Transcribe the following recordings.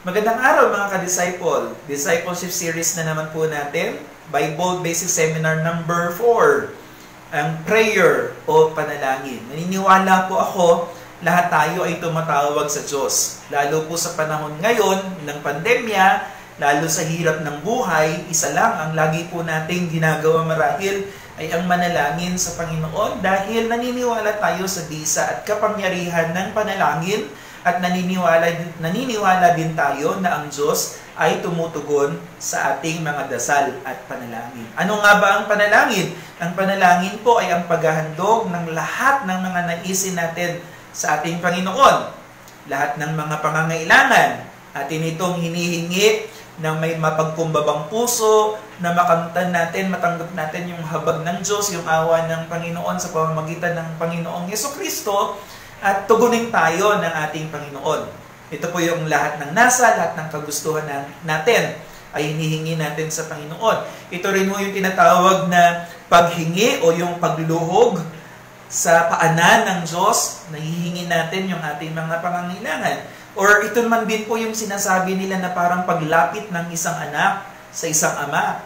Magandang araw mga ka-disciple. Discipleship series na naman po natin. Bible Basic Seminar number 4. Ang prayer o panalangin. Naniniwala po ako, lahat tayo ay tumatawag sa Diyos. Lalo po sa panahon ngayon ng pandemya, lalo sa hirap ng buhay, isa lang ang lagi po nating ginagawa marahil ay ang manalangin sa Panginoon dahil naniniwala tayo sa bisa at kapangyarihan ng panalangin. At naniniwala din tayo na ang Diyos ay tumutugon sa ating mga dasal at panalangin. Ano nga ba ang panalangin? Ang panalangin po ay ang paghahandog ng lahat ng mga naisin natin sa ating Panginoon. Lahat ng mga pangangailangan. Atin itong hinihingi ng may mapagkumbabang puso, na makamtan natin, matanggap natin yung habag ng Diyos, yung awa ng Panginoon sa pamamagitan ng Panginoong Jesucristo, at tugunin tayo ng ating Panginoon. Ito po yung lahat ng nasa, lahat ng kagustuhan natin ay hinihingi natin sa Panginoon. Ito rin po yung tinatawag na paghingi o yung pagluhog sa paanan ng Diyos. Nahihingi natin yung ating mga pangangailangan. Or ito man din po yung sinasabi nila na parang paglapit ng isang anak sa isang ama,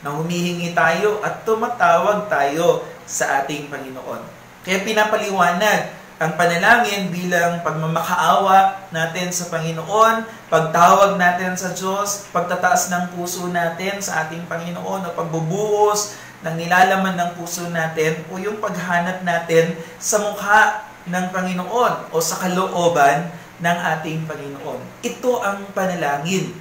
na humihingi tayo at tumatawag tayo sa ating Panginoon. Kaya pinapaliwanag ang panalangin bilang pagmamakaawa natin sa Panginoon, pagtawag natin sa Diyos, pagtataas ng puso natin sa ating Panginoon, o pagbubuhos ng nilalaman ng puso natin, o yung paghanap natin sa mukha ng Panginoon o sa kalooban ng ating Panginoon. Ito ang panalangin.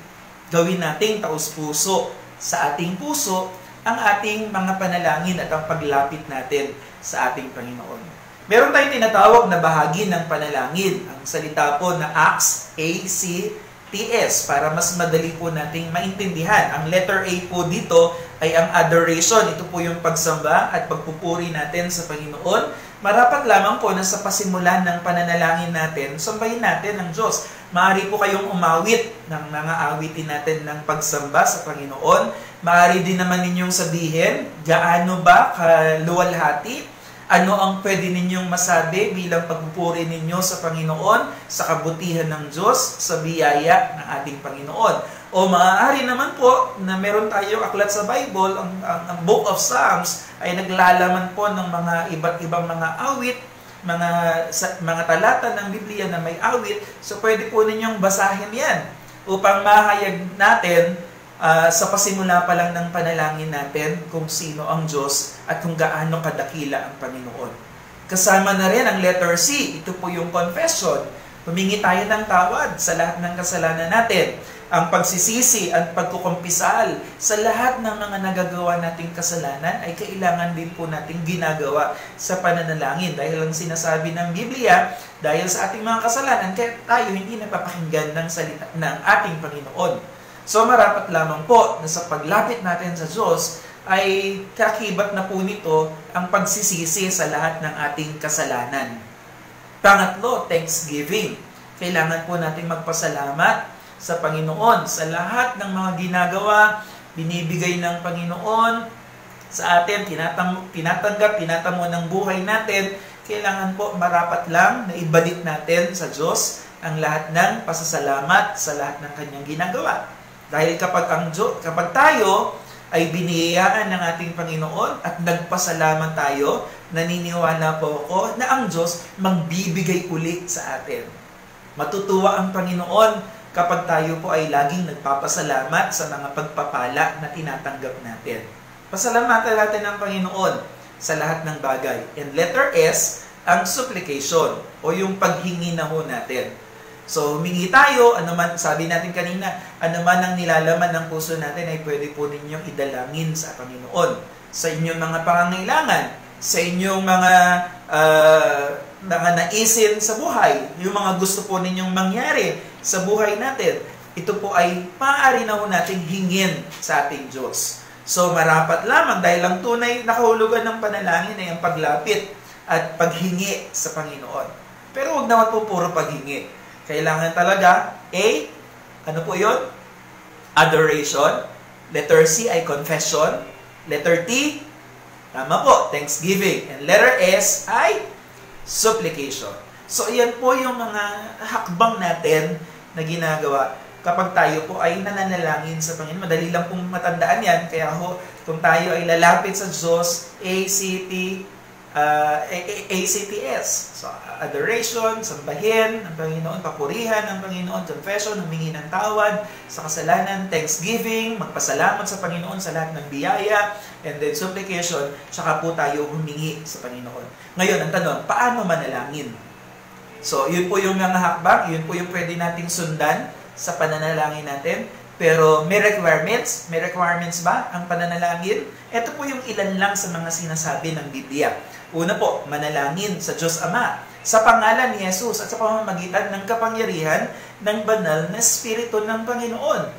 Gawin nating taos-puso sa ating puso ang ating mga panalangin at ang paglapit natin sa ating Panginoon. Meron tayong tinatawag na bahagi ng panalangin. Ang salita po na Acts, A-C-T-S, para mas madali po nating maintindihan. Ang letter A po dito ay ang adoration. Ito po yung pagsamba at pagpupuri natin sa Panginoon. Marapat lamang po na sa pasimulan ng pananalangin natin, sambahin natin ang Diyos. Maaari po kayong umawit ng mga awitin natin ng pagsamba sa Panginoon. Maaari din naman ninyong sabihin, gaano ba kaluwalhati? Ano ang pwede ninyong masabi bilang pagpupuri ninyo sa Panginoon, sa kabutihan ng Diyos, sa biyaya ng ating Panginoon? O maaari naman po na meron tayo aklat sa Bible, ang Book of Psalms ay naglalaman po ng mga iba't ibang mga awit, mga talata ng Biblia na may awit. So pwede po ninyong basahin yan upang mahayag natin sa pasimula pa lang ng panalangin natin kung sino ang Diyos at kung gaano kadakila ang Panginoon. Kasama na rin ang letter C. Ito po yung confession. Humingi tayo ng tawad sa lahat ng kasalanan natin. Ang pagsisisi at pagkukumpisal sa lahat ng mga nagagawa nating kasalanan ay kailangan din po nating ginagawa sa pananalangin. Dahil ang sinasabi ng Biblia, dahil sa ating mga kasalanan, kaya tayo hindi napapakinggan ng salita ng ating Panginoon. So marapat lamang po na sa paglapit natin sa Diyos ay kakibat na po nito ang pagsisisi sa lahat ng ating kasalanan. Pangatlo, thanksgiving. Kailangan po natin magpasalamat sa Panginoon sa lahat ng mga ginagawa, binibigay ng Panginoon sa atin, tinatanggap, tinatamo ng buhay natin. Kailangan po marapat lang na ibalik natin sa Diyos ang lahat ng pasasalamat sa lahat ng kanyang ginagawa. Dahil kapag tayo ay biniyayaan ng ating Panginoon at nagpasalamat tayo, naniniwala po ako na ang Diyos magbibigay uli sa atin. Matutuwa ang Panginoon kapag tayo po ay laging nagpapasalamat sa mga pagpapala na tinatanggap natin. Pasalamatan natin ang Panginoon sa lahat ng bagay. And letter S, ang supplication o yung paghingi na ho natin. So, humingi tayo, sabi natin kanina, anuman ang nilalaman ng puso natin ay pwede po ninyong idalangin sa Panginoon. Sa inyong mga pangangailangan, sa inyong mga naisin sa buhay, yung mga gusto po ninyong mangyari sa buhay natin, ito po ay maaari na po nating hingin sa ating Diyos. So, marapat lamang dahil ang tunay na kahulugan ng panalangin ay ang paglapit at paghingi sa Panginoon. Pero huwag naman po puro paghingi. Kailangan talaga, A, ano po yun? Adoration. Letter C ay confession. Letter T, tama po, thanksgiving. And letter S ay supplication. So, iyan po yung mga hakbang natin na ginagawa kapag tayo po ay nananalangin sa Panginoon. Madali lang pong matandaan yan. Kaya ho, kung tayo ay lalapit sa Diyos, ACTS. So, adoration, sambahin ng Panginoon, papurihan ng Panginoon, confession, humingi ng tawad sa kasalanan, thanksgiving, magpasalamat sa Panginoon sa lahat ng biyaya, and then supplication, tsaka po tayo humingi sa Panginoon. Ngayon, ang tanong, paano manalangin? So, yun po yung mga hakbang, yun po yung pwede nating sundan sa pananalangin natin. Pero may requirements? May requirements ba ang pananalangin? Ito po yung ilan lang sa mga sinasabi ng Biblia. Una po, manalangin sa Diyos Ama sa pangalan ni Jesus at sa pamamagitan ng kapangyarihan ng banal na Espiritu ng Panginoon.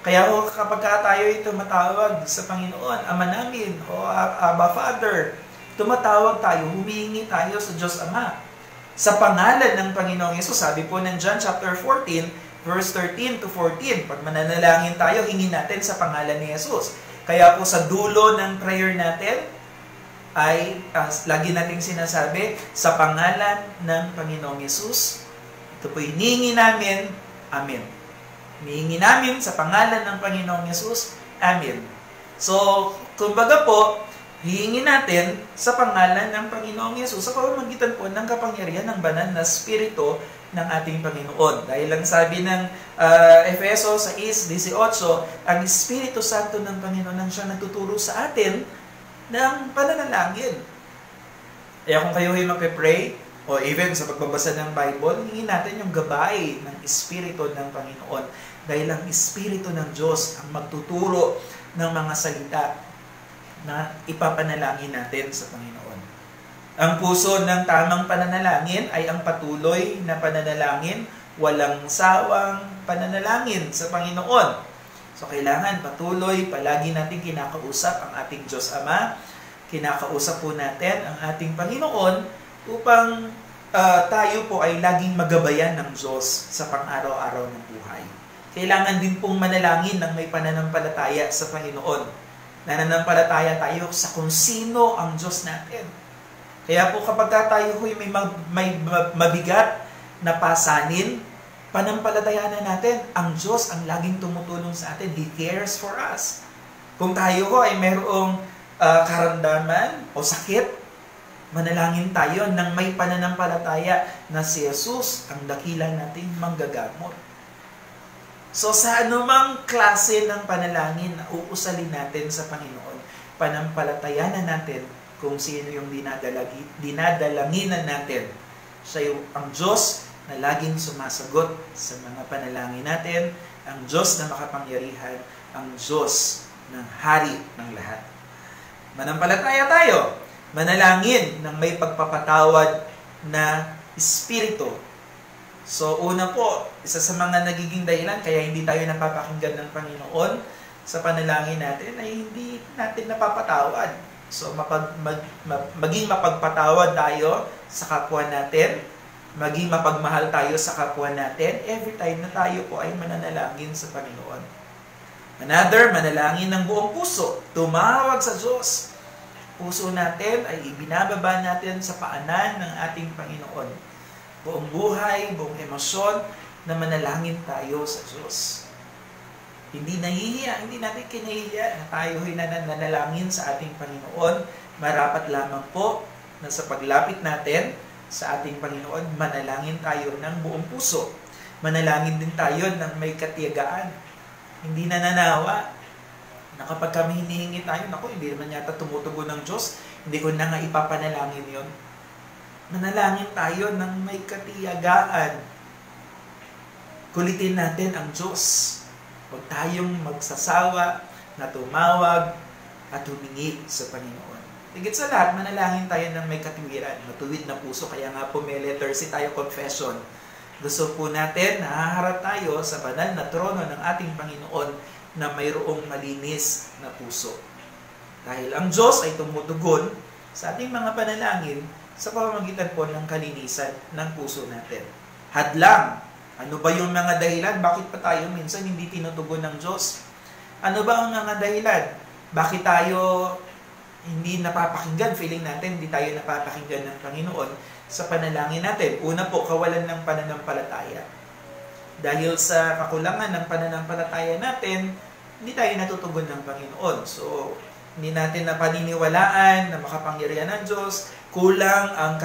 Kaya kapag tayo ay tumatawag sa Panginoon, Ama namin o Abba Father, tumatawag tayo, humihingi tayo sa Diyos Ama. Sa pangalan ng Panginoong Jesus, sabi po ng John chapter 14, verse 13 to 14, pag mananalangin tayo, hingin natin sa pangalan ni Jesus. Kaya po sa dulo ng prayer natin, ay lagi nating sinasabi, sa pangalan ng Panginoong Jesus, ito po hinihingi namin, Amen. Hinihingi namin sa pangalan ng Panginoong Jesus, Amen. So, kumbaga po, hihingi natin sa pangalan ng Panginoong Jesus sa pamamagitan po ng kapangyarihan ng banal na Espiritu ng ating Panginoon. Dahil lang sabi ng Efeso 6:18, ang Espiritu Santo ng Panginoon ang siya nagtuturo sa atin ng pananalangin. Kaya kung kayo ay magpe-pray, o even sa pagbabasa ng Bible, hingin natin yung gabay ng Espiritu ng Panginoon. Dahil ang Espiritu ng Diyos ang magtuturo ng mga salita na ipapanalangin natin sa Panginoon. Ang puso ng tamang pananalangin ay ang patuloy na pananalangin, walang sawang pananalangin sa Panginoon. So, kailangan patuloy, palagi natin kinakausap ang ating Diyos Ama, kinakausap po natin ang ating Panginoon upang tayo po ay laging magabayan ng Diyos sa pang-araw-araw ng buhay. Kailangan din pong manalangin ng may pananampalataya sa Panginoon. Nananampalataya tayo sa kung sino ang Diyos natin. Kaya po kapag tayo may mabigat na pasanin, panampalatayanan natin, ang Diyos ang laging tumutulong sa atin. He cares for us. Kung tayo ay mayroong karamdaman o sakit, manalangin tayo ng may pananampalataya na si Jesus ang dakila nating manggagamot. So sa anumang klase ng panalangin na uusalin natin sa Panginoon, panampalatayanan natin kung sino yung dinadalanginan natin. Siya yung ang Diyos na laging sumasagot sa mga panalangin natin, ang Diyos na makapangyarihan, ang Diyos ng hari ng lahat. Manampalataya tayo, manalangin ng may pagpapatawad na Espiritu. So una po, isa sa mga nagiging dahilan kaya hindi tayo napapakinggan ng Panginoon sa panalangin natin ay hindi natin napapatawad. So, maging mapagpatawad tayo sa kapwa natin, maging mapagmahal tayo sa kapwa natin, every time na tayo po ay mananalangin sa Panginoon. Another, manalangin ng buong puso, tumawag sa Diyos. Puso natin ay ibinababa natin sa paanan ng ating Panginoon. Buong buhay, buong emosyon, na manalangin tayo sa Diyos. Hindi nahihiya, hindi natin kinahihiya na tayo ay nanalangin sa ating Panginoon. Marapat lamang po na sa paglapit natin sa ating Panginoon, manalangin tayo ng buong puso. Manalangin din tayo ng may katiyagaan. Hindi nananawa na kapag kami hinihingi tayo, naku, hindi naman yata tumutugon ng Diyos, hindi ko na nga ipapanalangin yon. Manalangin tayo ng may katiyagaan. Kulitin natin ang Diyos. Huwag tayong magsasawa na tumawag at humingi sa Panginoon. Higit sa lahat, manalangin tayo ng may katuwiran, matuwid na puso. Kaya nga po may letter C tayo, confession. Gusto po natin, nahaharap tayo sa banal na trono ng ating Panginoon na mayroong malinis na puso. Dahil ang Diyos ay tumutugon sa ating mga panalangin sa pamamagitan po ng kalinisan ng puso natin. Hadlang. Ano ba yung mga dahilan? Bakit pa tayo minsan hindi tinutugon ng Diyos? Ano ba ang mga dahilan? Bakit tayo hindi napapakinggan? Feeling natin hindi tayo napapakinggan ng Panginoon sa panalangin natin. Una po, kawalan ng pananampalataya. dahil sa kakulangan ng pananampalataya natin, hindi tayo natutugon ng Panginoon. So, hindi natin na paniniwalaan na makapangyarihan ng Diyos, kulang ang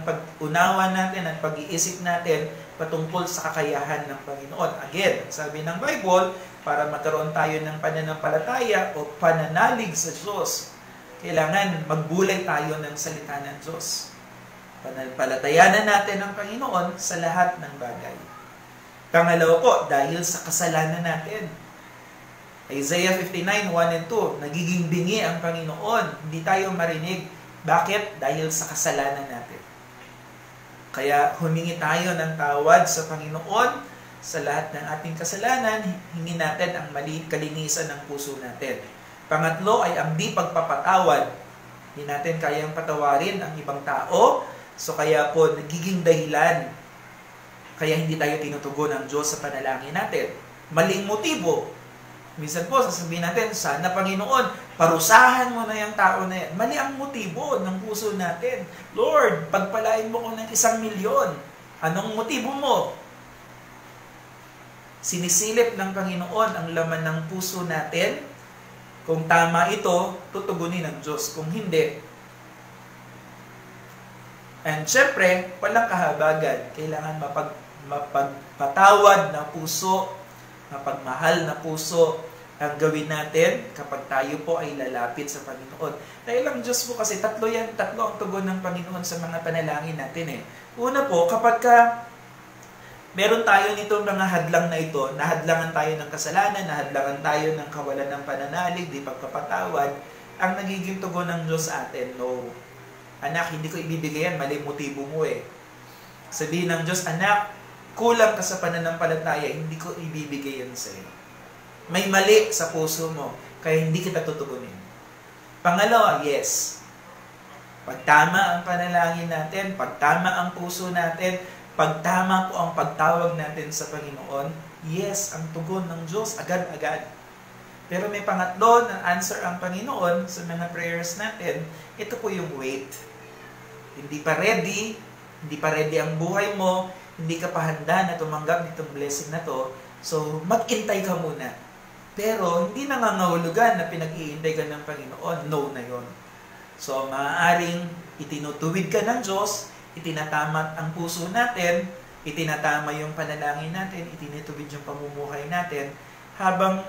pag-unawa natin at pag-iisip natin patungkol sa kakayahan ng Panginoon. Again, sabi ng Bible, para magkaroon tayo ng pananampalataya o pananalig sa Diyos, kailangan magbulay tayo ng salita ng Diyos. Pananampalatayanan natin ang Panginoon sa lahat ng bagay. Pangalawa po, dahil sa kasalanan natin. Isaiah 59, 1 and 2, nagiging bingi ang Panginoon. Hindi tayo marinig. Bakit? Dahil sa kasalanan natin. Kaya humingi tayo ng tawad sa Panginoon sa lahat ng ating kasalanan. Hingin natin ang kalinisan ng puso natin. Pangatlo ay ang di pagpapatawad. Hindi natin kayang patawarin ang ibang tao. So kaya po nagiging dahilan kaya hindi tayo tinutugon ng Diyos sa panalangin natin. Maling motibo. Minsan po, sasabihin natin, sana Panginoon, parusahan mo na yung tao na yan. Mali ang motibo ng puso natin. Lord, pagpalain mo ko ng 1,000,000. Anong motibo mo? Sinisilip ng Panginoon ang laman ng puso natin. Kung tama ito, tutugunin ng Diyos. Kung hindi, and syempre, walang kahabagan. Kailangan mapagpatawad na puso, mapagmahal na puso ang gawin natin kapag tayo po ay lalapit sa Panginoon. Dahil ang Diyos po kasi tatlo ang tugon ng Panginoon sa mga panalangin natin eh. Una po, kapag meron tayo nitong mga hadlang na ito, nahadlangan tayo ng kasalanan, nahadlangan tayo ng kawalan ng pananalig, di pagpapatawad, ang nagiging tugon ng Diyos sa atin, no. Anak, hindi ko ibibigay yan, mali motibo mo eh. Sabihin ng Diyos, anak, kulang ka sa pananampalataya, hindi ko ibibigay yan sa iyo. May mali sa puso mo, kaya hindi kita tutugunin. Pangalawa, yes. Pagtama ang panalangin natin, pagtama ang puso natin, pagtama po ang pagtawag natin sa Panginoon, yes, ang tugon ng Diyos, agad-agad. Pero may pangatlo na answer ang Panginoon sa mga prayers natin, ito po yung wait. Hindi pa ready ang buhay mo, hindi ka pa handa na tumanggap nitong blessing na to, so mag-intay ka muna. Pero hindi nangangahulugan na pinag-iintay ka ng Panginoon, no na yon. So maaaring itinutuwid ka ng Diyos, itinatama ang puso natin, itinatama yung panalangin natin, itinituwid yung pamumuhay natin, habang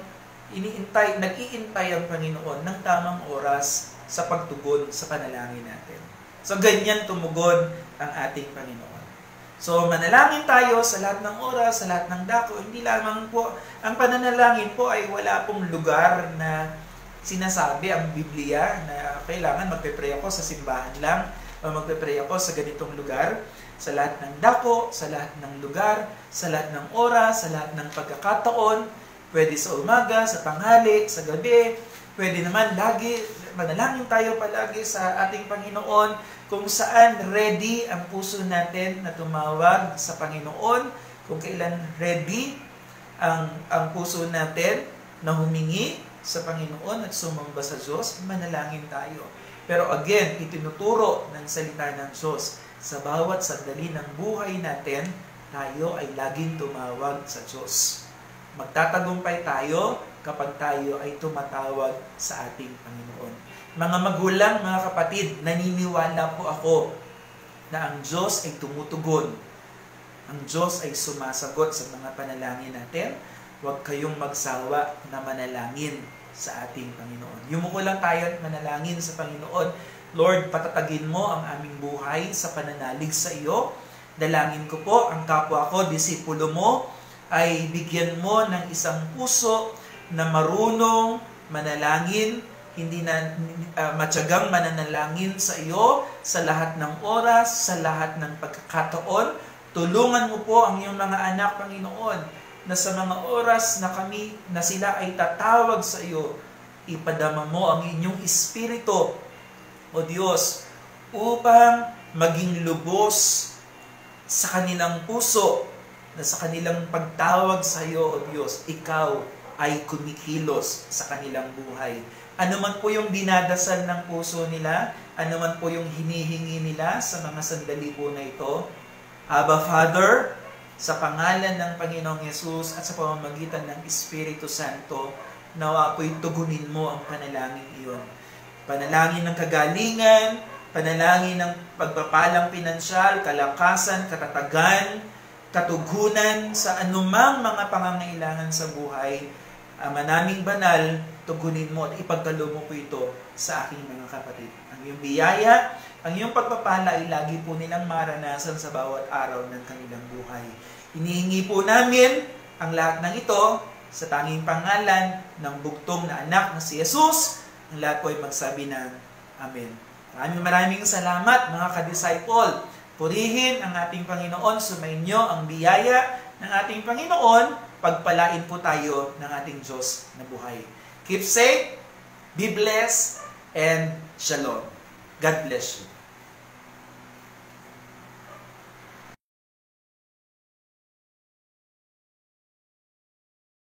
nag-iintay ang Panginoon ng tamang oras sa pagtugon sa panalangin natin. So ganyan tumugon ang ating Panginoon. So, manalangin tayo sa lahat ng oras, sa lahat ng dako. Hindi lamang po, ang pananalangin po ay wala pong lugar na sinasabi ang Biblia na kailangan magpe-pray ako sa simbahan lang o magpe-pray ako sa ganitong lugar. Sa lahat ng dako, sa lahat ng lugar, sa lahat ng oras, sa lahat ng pagkakataon. Pwede sa umaga, sa tanghali, sa gabi. Pwede naman lagi, manalangin tayo palagi sa ating Panginoon kung saan ready ang puso natin na tumawag sa Panginoon, kung kailan ready ang puso natin na humingi sa Panginoon at sumamba sa Diyos, manalangin tayo. Pero again, itinuturo ng salita ng Diyos, sa bawat sandali ng buhay natin, tayo ay laging tumawag sa Diyos. Magtatagumpay tayo kapag tayo ay tumatawag sa ating Panginoon. Mga magulang, mga kapatid, naniniwala po ako na ang Diyos ay tumutugon. Ang Diyos ay sumasagot sa mga panalangin natin. Huwag kayong magsawa na manalangin sa ating Panginoon. Yumuko lang tayo at manalangin sa Panginoon. Lord, patatagin mo ang aming buhay sa pananalig sa iyo. Dalangin ko po ang kapwa ko, disipulo mo, ay bigyan mo ng isang puso na marunong manalangin, hindi na matyagang mananalangin sa iyo sa lahat ng oras, sa lahat ng pagkakataon. Tulungan mo po ang iyong mga anak, Panginoon, na sa mga oras na sila ay tatawag sa iyo, ipadama mo ang inyong espiritu, O Diyos, upang maging lubos sa kanilang puso, na sa kanilang pagtawag sa iyo, O Diyos, ikaw ay kumikilos sa kanilang buhay. Ano man po yung dinadasal ng puso nila, ano man po yung hinihingi nila sa mga sandali po na ito, Abba Father, sa pangalan ng Panginoong Yesus at sa pamamagitan ng Espiritu Santo, nawa po'y tugunin mo ang panalangin iyon. Panalangin ng kagalingan, panalangin ng pagpapalang pinansyal, kalakasan, katatagan, katugunan sa anumang mga pangangailangan sa buhay. Ama naming banal, tugunin mo at ipagkaloob mo po ito sa aking mga kapatid. Ang iyong biyaya, ang iyong pagpapala ay lagi po nilang maranasan sa bawat araw ng kanilang buhay. Hinihingi po namin ang lahat ng ito sa tanging pangalan ng bugtong na anak na si Jesus. Ang lahat po ay magsabi ng Amen. Maraming salamat mga ka-disciple. Purihin ang ating Panginoon, sumainyo ang biyaya ng ating Panginoon, pagpalain po tayo ng ating Diyos na buhay. Keep safe, be blessed, and shalom. God bless you.